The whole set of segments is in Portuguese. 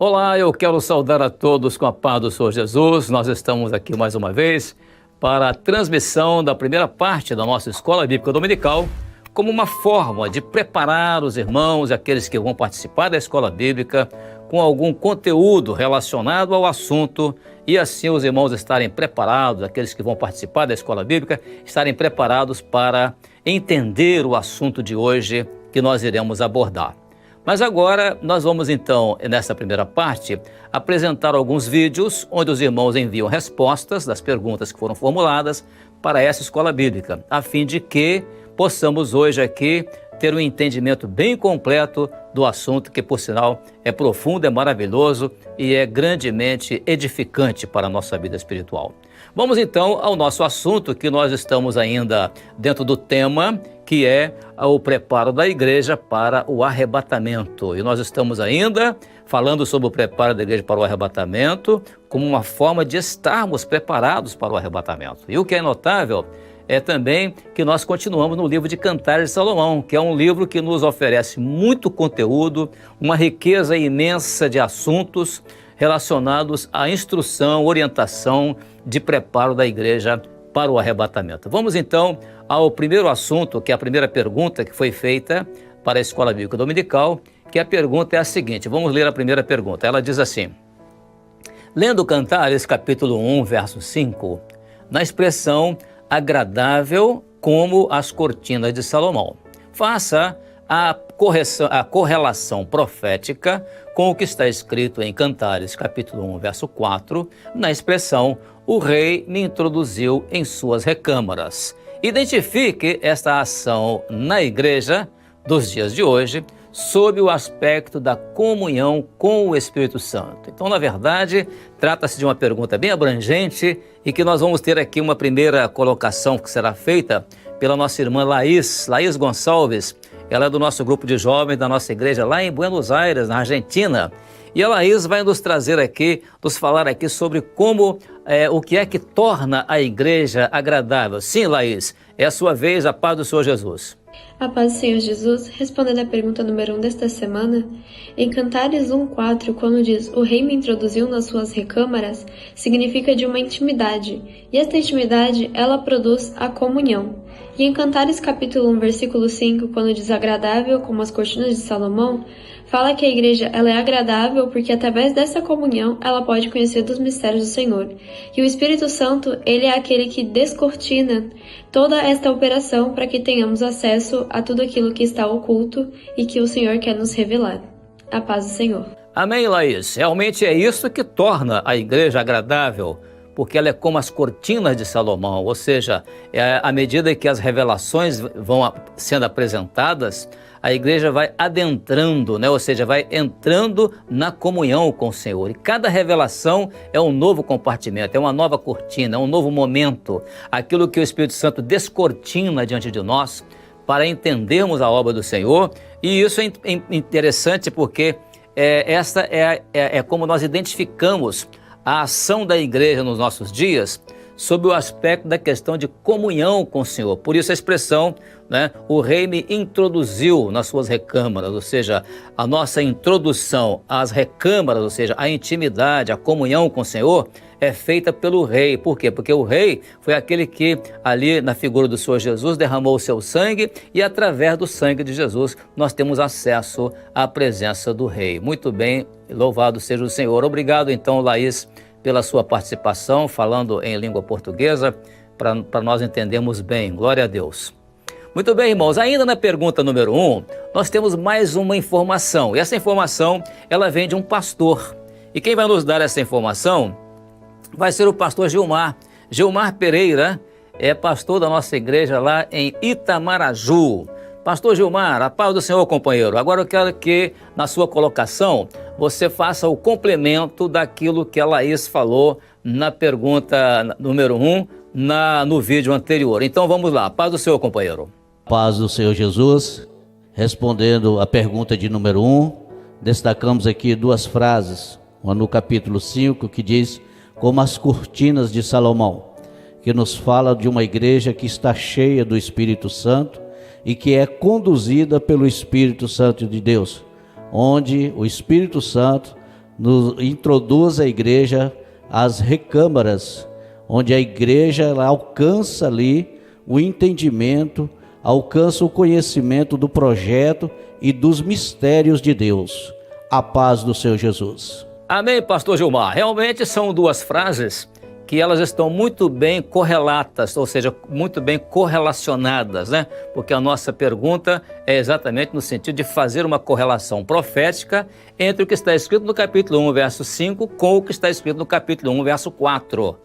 Olá, eu quero saudar a todos com a paz do Senhor Jesus. Nós estamos aqui mais uma vez para a transmissão da primeira parte da nossa Escola Bíblica Dominical, como uma forma de preparar os irmãos e aqueles que vão participar da Escola Bíblica com algum conteúdo relacionado ao assunto e assim os irmãos estarem preparados, aqueles que vão participar da Escola Bíblica, estarem preparados para entender o assunto de hoje que nós iremos abordar. Mas agora nós vamos então, nessa primeira parte, apresentar alguns vídeos onde os irmãos enviam respostas das perguntas que foram formuladas para essa escola bíblica, a fim de que possamos hoje aqui ter um entendimento bem completo do assunto que, por sinal, é profundo, é maravilhoso e é grandemente edificante para a nossa vida espiritual. Vamos então ao nosso assunto, que nós estamos ainda dentro do tema, que é o preparo da igreja para o arrebatamento. E nós estamos ainda falando sobre o preparo da igreja para o arrebatamento como uma forma de estarmos preparados para o arrebatamento. E o que é notável é também que nós continuamos no livro de Cantares de Salomão, que é um livro que nos oferece muito conteúdo, uma riqueza imensa de assuntos relacionados à instrução, orientação de preparo da igreja para o arrebatamento. Vamos então ao primeiro assunto, que é a primeira pergunta que foi feita para a Escola Bíblica Dominical, que a pergunta é a seguinte, vamos ler a primeira pergunta. Ela diz assim: lendo Cantares capítulo 1, verso 5, na expressão agradável como as cortinas de Salomão, faça a correlação profética com o que está escrito em Cantares capítulo 1, verso 4, na expressão o rei me introduziu em suas recâmaras. Identifique esta ação na igreja dos dias de hoje sob o aspecto da comunhão com o Espírito Santo. Então, na verdade, trata-se de uma pergunta bem abrangente e que nós vamos ter aqui uma primeira colocação que será feita pela nossa irmã Laís Gonçalves. Ela é do nosso grupo de jovens da nossa igreja lá em Buenos Aires, na Argentina. E a Laís vai nos trazer aqui, nos falar aqui sobre como, o que é que torna a igreja agradável. Sim, Laís, é a sua vez, a paz do Senhor Jesus. A paz do Senhor Jesus, respondendo à pergunta número 1 desta semana, em Cantares 1:4, quando diz o rei me introduziu nas suas recâmaras, significa de uma intimidade, e esta intimidade, ela produz a comunhão. E em Cantares capítulo 1, versículo 5, quando diz agradável como as cortinas de Salomão, fala que a igreja ela é agradável porque através dessa comunhão ela pode conhecer dos mistérios do Senhor. E o Espírito Santo, ele é aquele que descortina toda esta operação para que tenhamos acesso a tudo aquilo que está oculto e que o Senhor quer nos revelar. A paz do Senhor. Amém, Laís. Realmente é isso que torna a igreja agradável, porque ela é como as cortinas de Salomão, ou seja, à medida que as revelações vão sendo apresentadas, a igreja vai adentrando, né? Ou seja, vai entrando na comunhão com o Senhor. E cada revelação é um novo compartimento, é uma nova cortina, é um novo momento. Aquilo que o Espírito Santo descortina diante de nós para entendermos a obra do Senhor. E isso é interessante porque essa é como nós identificamos a ação da igreja nos nossos dias sob o aspecto da questão de comunhão com o Senhor. Por isso a expressão, né, o rei me introduziu nas suas recâmaras, ou seja, a nossa introdução às recâmaras, ou seja, a intimidade, a comunhão com o Senhor, é feita pelo rei. Por quê? Porque o rei foi aquele que ali na figura do Senhor Jesus derramou o seu sangue e através do sangue de Jesus nós temos acesso à presença do rei. Muito bem, louvado seja o Senhor. Obrigado então, Laís, pela sua participação, falando em língua portuguesa, para nós entendermos bem. Glória a Deus. Muito bem, irmãos, ainda na pergunta número 1, nós temos mais uma informação. E essa informação, ela vem de um pastor. E quem vai nos dar essa informação vai ser o pastor Gilmar. Gilmar Pereira é pastor da nossa igreja lá em Itamaraju. Pastor Gilmar, a paz do Senhor, companheiro. Agora eu quero que, na sua colocação, você faça o complemento daquilo que a Laís falou na pergunta número 1, no vídeo anterior. Então vamos lá, paz do Senhor, companheiro. Paz do Senhor Jesus. Respondendo a pergunta de número 1, destacamos aqui duas frases. Uma no capítulo 5, que diz, como as cortinas de Salomão, que nos fala de uma igreja que está cheia do Espírito Santo e que é conduzida pelo Espírito Santo de Deus, onde o Espírito Santo introduz a igreja às recâmaras, onde a igreja ela alcança ali o entendimento, alcança o conhecimento do projeto e dos mistérios de Deus. A paz do Senhor Jesus. Amém, pastor Gilmar. Realmente são duas frases que elas estão muito bem correlatas, ou seja, muito bem correlacionadas, né? Porque a nossa pergunta é exatamente no sentido de fazer uma correlação profética entre o que está escrito no capítulo 1, verso 5, com o que está escrito no capítulo 1, verso 4.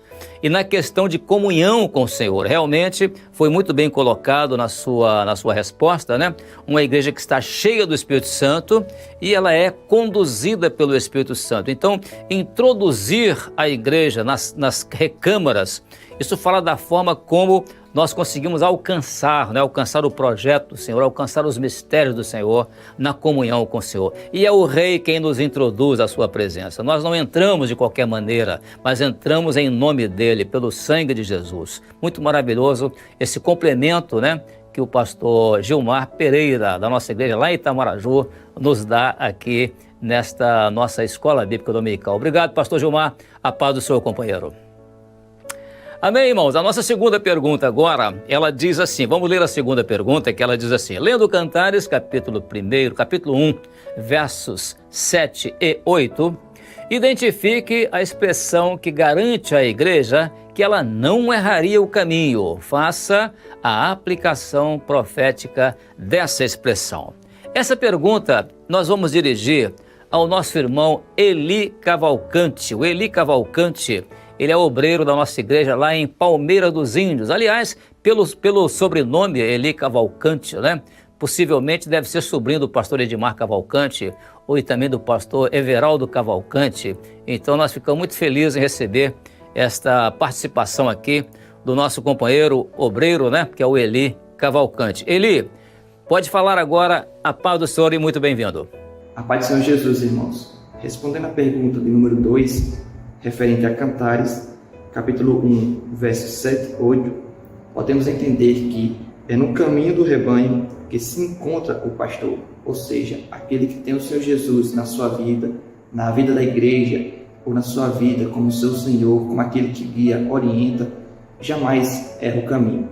E na questão de comunhão com o Senhor, realmente foi muito bem colocado na sua resposta, né? Uma igreja que está cheia do Espírito Santo e ela é conduzida pelo Espírito Santo. Então, introduzir a igreja nas recâmaras, isso fala da forma como nós conseguimos alcançar, né? Alcançar o projeto do Senhor, alcançar os mistérios do Senhor na comunhão com o Senhor. E é o Rei quem nos introduz à sua presença. Nós não entramos de qualquer maneira, mas entramos em nome dele, pelo sangue de Jesus. Muito maravilhoso esse complemento, né? Que o pastor Gilmar Pereira, da nossa igreja lá em Itamaraju, nos dá aqui nesta nossa Escola Bíblica Dominical. Obrigado, pastor Gilmar. A paz do Senhor, companheiro. Amém, irmãos? A nossa segunda pergunta agora, ela diz assim, vamos ler a segunda pergunta, que ela diz assim, lendo Cantares, capítulo 1, versos 7 e 8, identifique a expressão que garante à igreja que ela não erraria o caminho. Faça a aplicação profética dessa expressão. Essa pergunta nós vamos dirigir ao nosso irmão Eli Cavalcante. O Eli Cavalcante, ele é obreiro da nossa igreja lá em Palmeira dos Índios. Aliás, pelo sobrenome Eli Cavalcante, né? Possivelmente deve ser sobrinho do pastor Edmar Cavalcante ou também do pastor Everaldo Cavalcante. Então nós ficamos muito felizes em receber esta participação aqui do nosso companheiro obreiro, né? Que é o Eli Cavalcante. Eli, pode falar agora. A paz do Senhor e muito bem-vindo. A paz do Senhor Jesus, irmãos. Respondendo à pergunta de número 2, referente a Cantares, capítulo 1, versos 7 e 8, podemos entender que é no caminho do rebanho que se encontra o pastor, ou seja, aquele que tem o Senhor Jesus na sua vida, na vida da igreja, ou na sua vida como seu Senhor, como aquele que guia, orienta, jamais erra o caminho.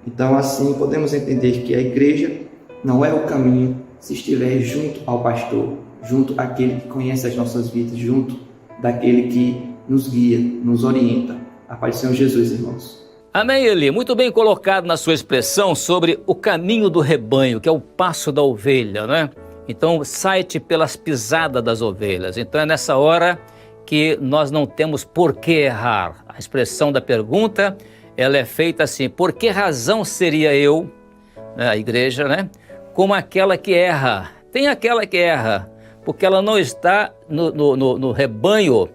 Então, assim, podemos entender que a igreja não erra o caminho se estiver junto ao pastor, junto àquele que conhece as nossas vidas, junto daquele que nos guia, nos orienta. A paz do Senhor Jesus, irmãos. Amém, Eli. Muito bem colocado na sua expressão sobre o caminho do rebanho, que é o passo da ovelha, né? Então, sai-te pelas pisadas das ovelhas. Então, é nessa hora que nós não temos por que errar. A expressão da pergunta, ela é feita assim, por que razão seria eu, né, a igreja, né, como aquela que erra? Tem aquela que erra, porque ela não está no rebanho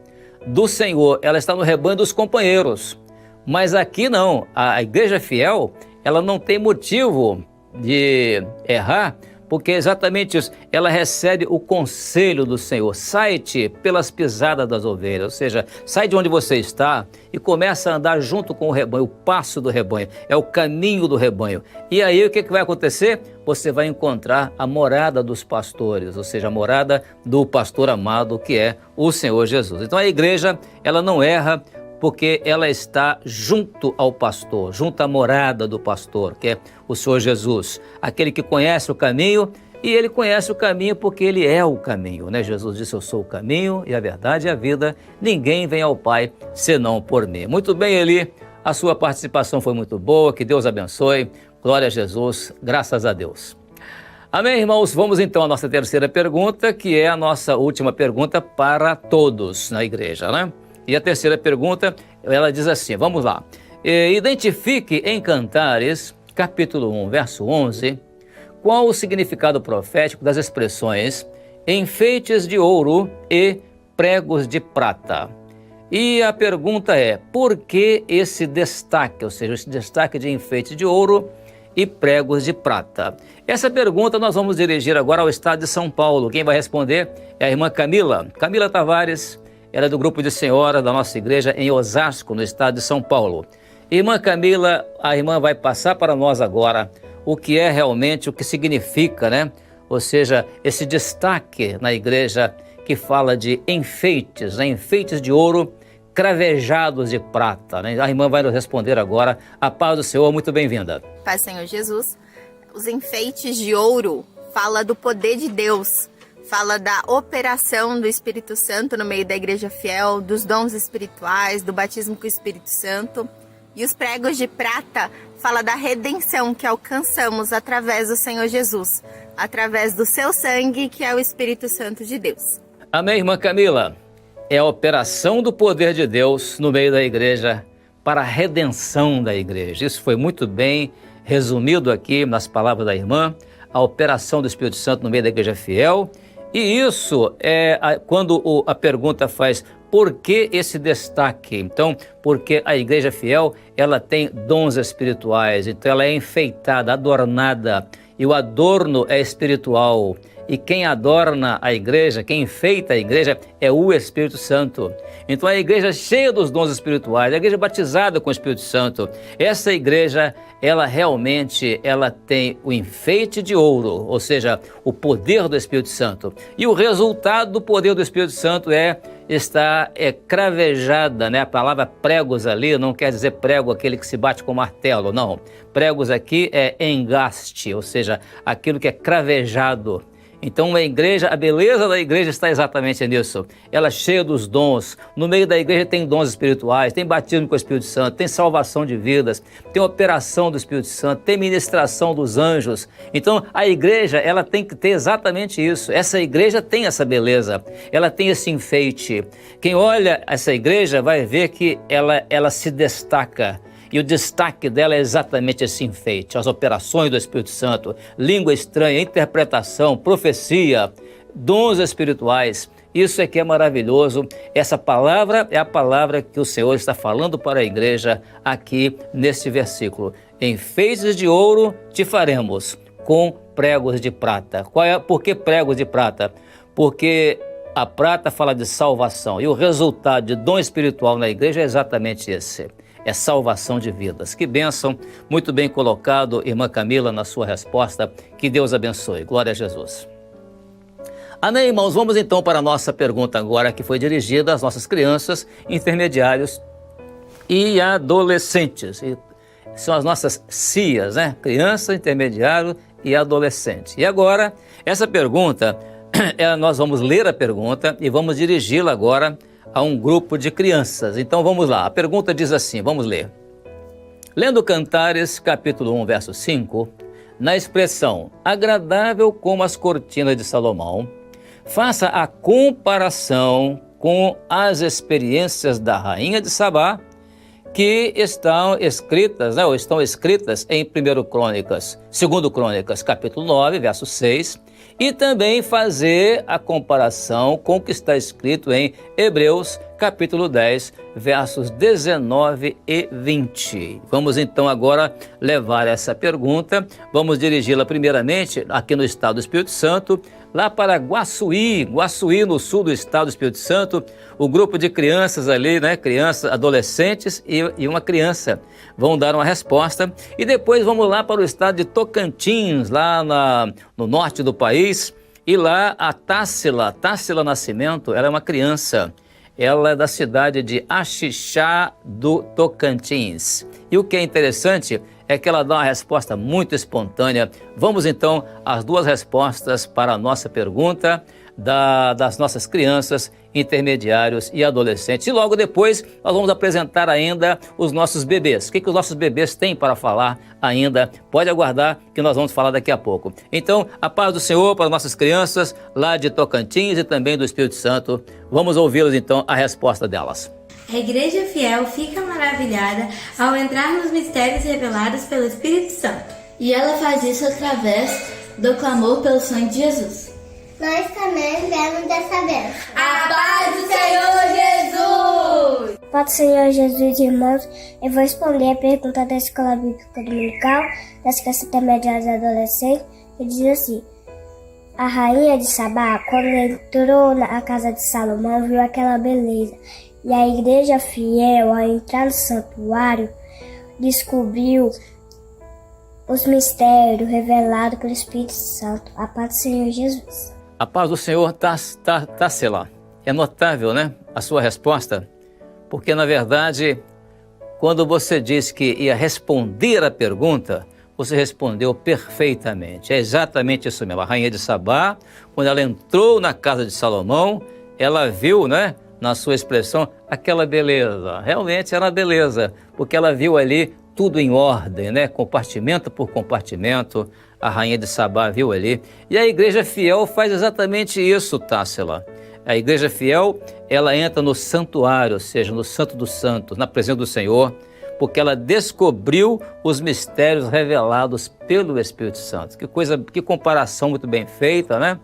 do Senhor, ela está no rebanho dos companheiros. Mas aqui não, a igreja fiel, ela não tem motivo de errar, porque é exatamente isso, ela recebe o conselho do Senhor. Sai-te pelas pisadas das ovelhas, ou seja, sai de onde você está e começa a andar junto com o rebanho, o passo do rebanho, é o caminho do rebanho. E aí o que vai acontecer? Você vai encontrar a morada dos pastores, ou seja, a morada do pastor amado, que é o Senhor Jesus. Então a igreja, ela não erra, porque ela está junto ao pastor, junto à morada do pastor, que é o Senhor Jesus, aquele que conhece o caminho, e ele conhece o caminho porque ele é o caminho, né? Jesus disse, eu sou o caminho e a verdade e a vida, ninguém vem ao Pai senão por mim. Muito bem, Eli, a sua participação foi muito boa, que Deus abençoe, glória a Jesus, graças a Deus. Amém, irmãos? Vamos então à nossa terceira pergunta, que é a nossa última pergunta para todos na igreja, né? E a terceira pergunta, ela diz assim, vamos lá. Identifique em Cantares, capítulo 1, verso 11, qual o significado profético das expressões enfeites de ouro e pregos de prata. E a pergunta é, por que esse destaque, ou seja, esse destaque de enfeites de ouro e pregos de prata? Essa pergunta nós vamos dirigir agora ao estado de São Paulo. Quem vai responder é a irmã Camila Tavares. Ela é do grupo de senhora da nossa igreja em Osasco, no estado de São Paulo. Irmã Camila, a irmã vai passar para nós agora o que é realmente, o que significa, né? Ou seja, esse destaque na igreja que fala de enfeites, né? Enfeites de ouro cravejados de prata, né? A irmã vai nos responder agora. A paz do Senhor, muito bem-vinda. Paz do Senhor Jesus. Os enfeites de ouro fala do poder de Deus, fala da operação do Espírito Santo no meio da igreja fiel, dos dons espirituais, do batismo com o Espírito Santo. E os pregos de prata fala da redenção que alcançamos através do Senhor Jesus, através do seu sangue, que é o Espírito Santo de Deus. Amém, irmã Camila? É a operação do poder de Deus no meio da igreja para a redenção da igreja. Isso foi muito bem resumido aqui nas palavras da irmã, a operação do Espírito Santo no meio da igreja fiel. E isso é quando a pergunta faz por que esse destaque? Então, porque a igreja fiel, ela tem dons espirituais, então ela é enfeitada, adornada, e o adorno é espiritual. E quem adorna a igreja, quem enfeita a igreja é o Espírito Santo. Então a igreja é cheia dos dons espirituais, a igreja é batizada com o Espírito Santo. Essa igreja, ela realmente tem o enfeite de ouro, ou seja, o poder do Espírito Santo. E o resultado do poder do Espírito Santo está cravejada, né? A palavra pregos ali não quer dizer prego aquele que se bate com martelo, não. Pregos aqui é engaste, ou seja, aquilo que é cravejado. Então a beleza da igreja está exatamente nisso. Ela é cheia dos dons. No meio da igreja tem dons espirituais, tem batismo com o Espírito Santo, tem salvação de vidas, tem operação do Espírito Santo, tem ministração dos anjos. Então a igreja, ela tem que ter exatamente isso. Essa igreja tem essa beleza, ela tem esse enfeite. Quem olha essa igreja vai ver que ela se destaca. E o destaque dela é exatamente esse enfeite, as operações do Espírito Santo, língua estranha, interpretação, profecia, dons espirituais. Isso é que é maravilhoso. Essa palavra é a palavra que o Senhor está falando para a igreja aqui neste versículo. Enfeites de ouro te faremos com pregos de prata. Por que pregos de prata? Porque a prata fala de salvação e o resultado de dom espiritual na igreja é exatamente esse. É salvação de vidas. Que bênção, muito bem colocado, irmã Camila, na sua resposta. Que Deus abençoe. Glória a Jesus. Amém, irmãos? Vamos então para a nossa pergunta agora, que foi dirigida às nossas crianças, intermediários e adolescentes. São as nossas CIAs, né? Criança, intermediário e adolescente. E agora, essa pergunta, nós vamos ler a pergunta e vamos dirigi-la agora a um grupo de crianças. Então vamos lá, a pergunta diz assim, vamos ler. Lendo Cantares, capítulo 1, verso 5, na expressão agradável como as cortinas de Salomão, faça a comparação com as experiências da rainha de Sabá, que estão escritas, né, ou estão escritas em 2 Crônicas, capítulo 9, verso 6, e também fazer a comparação com o que está escrito em Hebreus, capítulo 10, versos 19 e 20. Vamos então agora levar essa pergunta, vamos dirigi-la primeiramente aqui no estado do Espírito Santo, lá para Guaçuí no sul do estado do Espírito Santo, o grupo de crianças ali, né, crianças, adolescentes e uma criança vão dar uma resposta, e depois vamos lá para o estado de Tocantins, lá no norte do país, e lá a Tássila Nascimento, ela é uma criança, ela é da cidade de Axixá do Tocantins. E o que é interessante é que ela dá uma resposta muito espontânea. Vamos então às duas respostas para a nossa pergunta das nossas crianças, intermediários e adolescentes. E logo depois nós vamos apresentar ainda os nossos bebês. O que os nossos bebês têm para falar ainda? Pode aguardar que nós vamos falar daqui a pouco. Então, a paz do Senhor para as nossas crianças lá de Tocantins e também do Espírito Santo. Vamos ouvi-los então a resposta delas. A Igreja Fiel fica maravilhada ao entrar nos mistérios revelados pelo Espírito Santo. E ela faz isso através do clamor pelo sangue de Jesus. Nós também vemos dessa bênção. A paz do Senhor Jesus! Paz do Senhor Jesus, irmãos. Eu vou responder a pergunta da Escola Bíblica Dominical, das crianças intermediárias e adolescentes, que diz assim: a rainha de Sabá, quando entrou na casa de Salomão, viu aquela beleza. E a igreja fiel, ao entrar no santuário, descobriu os mistérios revelados pelo Espírito Santo. A paz do Senhor Jesus. A paz do Senhor, Tássila. É notável, né? A sua resposta, porque na verdade, quando você disse que ia responder a pergunta, você respondeu perfeitamente. É exatamente isso mesmo. A rainha de Sabá, quando ela entrou na casa de Salomão, ela viu, né, na sua expressão, aquela beleza. Realmente era beleza, porque ela viu ali tudo em ordem, né? Compartimento por compartimento. A rainha de Sabá viu ali. E a igreja fiel faz exatamente isso, Tássila. A igreja fiel, ela entra no santuário, ou seja, no Santo dos Santos, na presença do Senhor, porque ela descobriu os mistérios revelados pelo Espírito Santo. Que coisa, que comparação muito bem feita, né?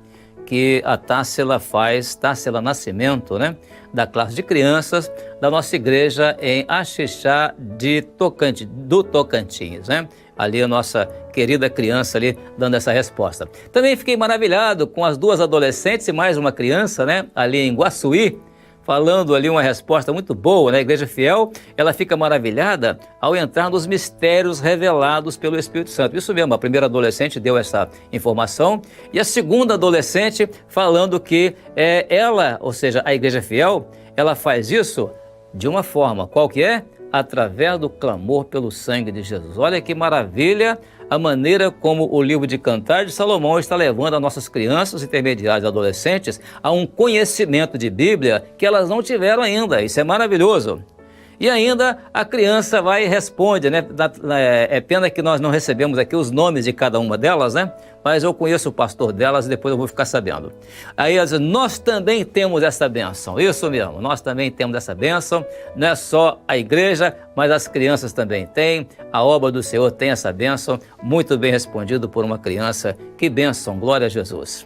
Que a Tássila faz, Tássila Nascimento, né? Da classe de crianças da nossa igreja em Axixá do Tocantins, né? Ali a nossa querida criança ali dando essa resposta. Também fiquei maravilhado com as duas adolescentes e mais uma criança, né? Ali em Guaçuí, falando ali uma resposta muito boa, né? A igreja fiel, ela fica maravilhada ao entrar nos mistérios revelados pelo Espírito Santo. Isso mesmo, a primeira adolescente deu essa informação e a segunda adolescente falando que ela, ou seja, a igreja fiel, ela faz isso de uma forma, qual que é? Através do clamor pelo sangue de Jesus. Olha que maravilha a maneira como o livro de Cantar de Salomão está levando as nossas crianças intermediárias e adolescentes a um conhecimento de Bíblia que elas não tiveram ainda. Isso é maravilhoso. E ainda a criança vai e responde, né? É pena que nós não recebemos aqui os nomes de cada uma delas, né? Mas eu conheço o pastor delas e depois eu vou ficar sabendo. Aí ela diz, nós também temos essa bênção. Isso mesmo, nós também temos essa bênção. Não é só a igreja, mas as crianças também têm. A obra do Senhor tem essa bênção. Muito bem respondido por uma criança. Que bênção, glória a Jesus.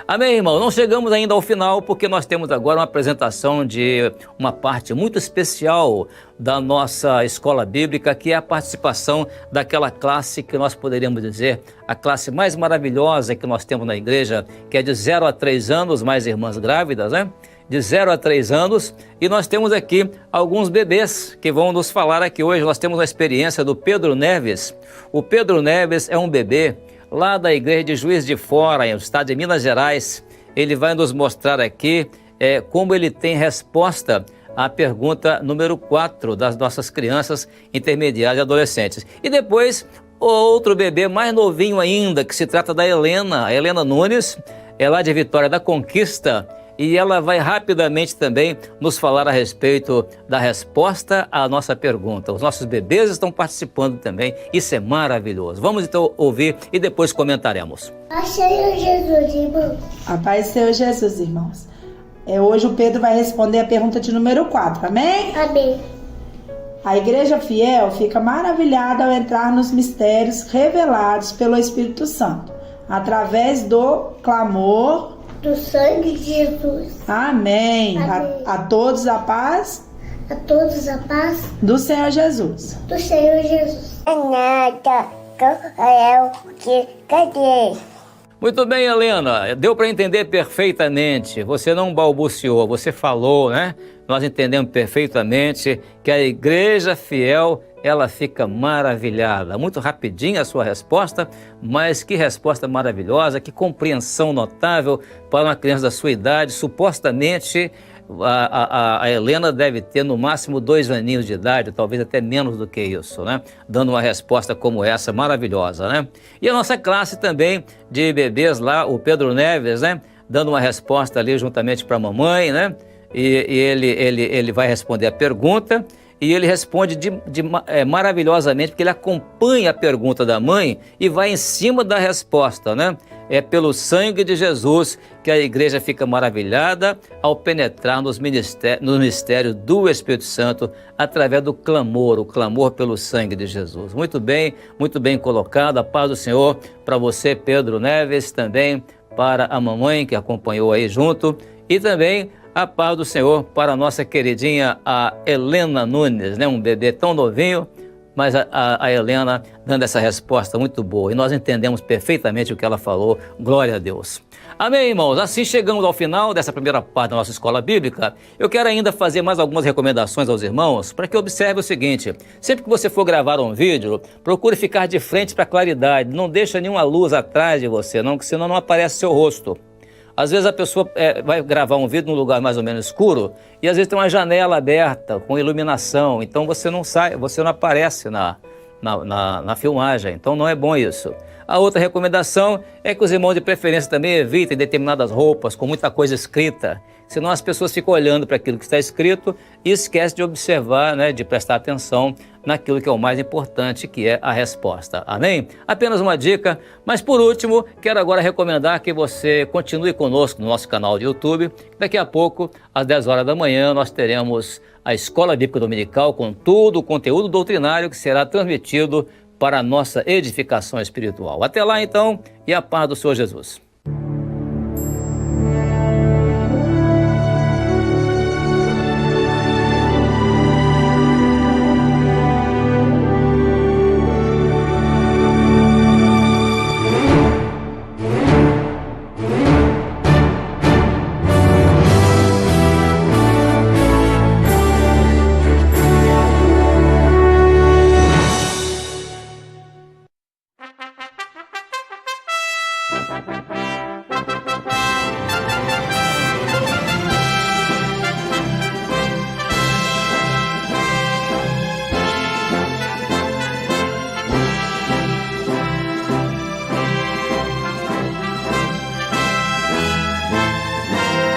Amém, irmão? Não chegamos ainda ao final porque nós temos agora uma apresentação de uma parte muito especial da nossa escola bíblica, que é a participação daquela classe que nós poderíamos dizer a classe mais maravilhosa que nós temos na igreja, que é de 0 a 3 anos, mais irmãs grávidas, né? De 0 a 3 anos, e nós temos aqui alguns bebês que vão nos falar aqui hoje. Nós temos a experiência do Pedro Neves. O Pedro Neves é um bebê lá da igreja de Juiz de Fora, no estado de Minas Gerais. Ele vai nos mostrar aqui como ele tem resposta à pergunta número 4 das nossas crianças intermediárias e adolescentes. E depois, outro bebê mais novinho ainda, que se trata da Helena, a Helena Nunes, é lá de Vitória da Conquista, e ela vai rapidamente também nos falar a respeito da resposta à nossa pergunta. Os nossos bebês estão participando também, isso é maravilhoso. Vamos então ouvir e depois comentaremos. A paz do Senhor Jesus, irmãos. A paz do Senhor Jesus, irmãos. Hoje o Pedro vai responder a pergunta de número 4, amém? Amém. A igreja fiel fica maravilhada ao entrar nos mistérios revelados pelo Espírito Santo, através do clamor do sangue de Jesus. Amém. Amém. A todos a paz. A todos a paz Do Senhor Jesus. do Senhor Jesus. Nada, cadê? Muito bem, Helena, deu para entender perfeitamente, você não balbuciou, você falou, né? Nós entendemos perfeitamente que a igreja fiel, ela fica maravilhada. Muito rapidinho a sua resposta, mas que resposta maravilhosa, que compreensão notável para uma criança da sua idade. Supostamente a Helena deve ter no máximo 2 aninhos de idade, talvez até menos do que isso, né? Dando uma resposta como essa, maravilhosa, né? E a nossa classe também de bebês lá, o Pedro Neves, né? Dando uma resposta ali juntamente para a mamãe, né? E ele vai responder a pergunta. E ele responde maravilhosamente, porque ele acompanha a pergunta da mãe e vai em cima da resposta, né? É pelo sangue de Jesus que a igreja fica maravilhada ao penetrar no mistério do Espírito Santo através do clamor, o clamor pelo sangue de Jesus. Muito bem colocado. A paz do Senhor para você, Pedro Neves, também para a mamãe que acompanhou aí junto, e também a paz do Senhor para a nossa queridinha, a Helena Nunes, né? Um bebê tão novinho, mas a Helena dando essa resposta muito boa. E nós entendemos perfeitamente o que ela falou. Glória a Deus. Amém, irmãos? Assim chegamos ao final dessa primeira parte da nossa escola bíblica. Eu quero ainda fazer mais algumas recomendações aos irmãos para que observe o seguinte. Sempre que você for gravar um vídeo, procure ficar de frente para a claridade. Não deixa nenhuma luz atrás de você, não, que senão não aparece seu rosto. Às vezes a pessoa vai gravar um vídeo num lugar mais ou menos escuro e às vezes tem uma janela aberta com iluminação, então você não aparece na filmagem, então não é bom isso. A outra recomendação é que os irmãos de preferência também evitem determinadas roupas com muita coisa escrita, senão as pessoas ficam olhando para aquilo que está escrito e esquecem de observar, né, de prestar atenção naquilo que é o mais importante, que é a resposta. Amém? Apenas uma dica, mas por último, quero agora recomendar que você continue conosco no nosso canal de YouTube. Daqui a pouco, às 10 horas da manhã, nós teremos a Escola Bíblica Dominical com todo o conteúdo doutrinário que será transmitido para a nossa edificação espiritual. Até lá então, e a paz do Senhor Jesus.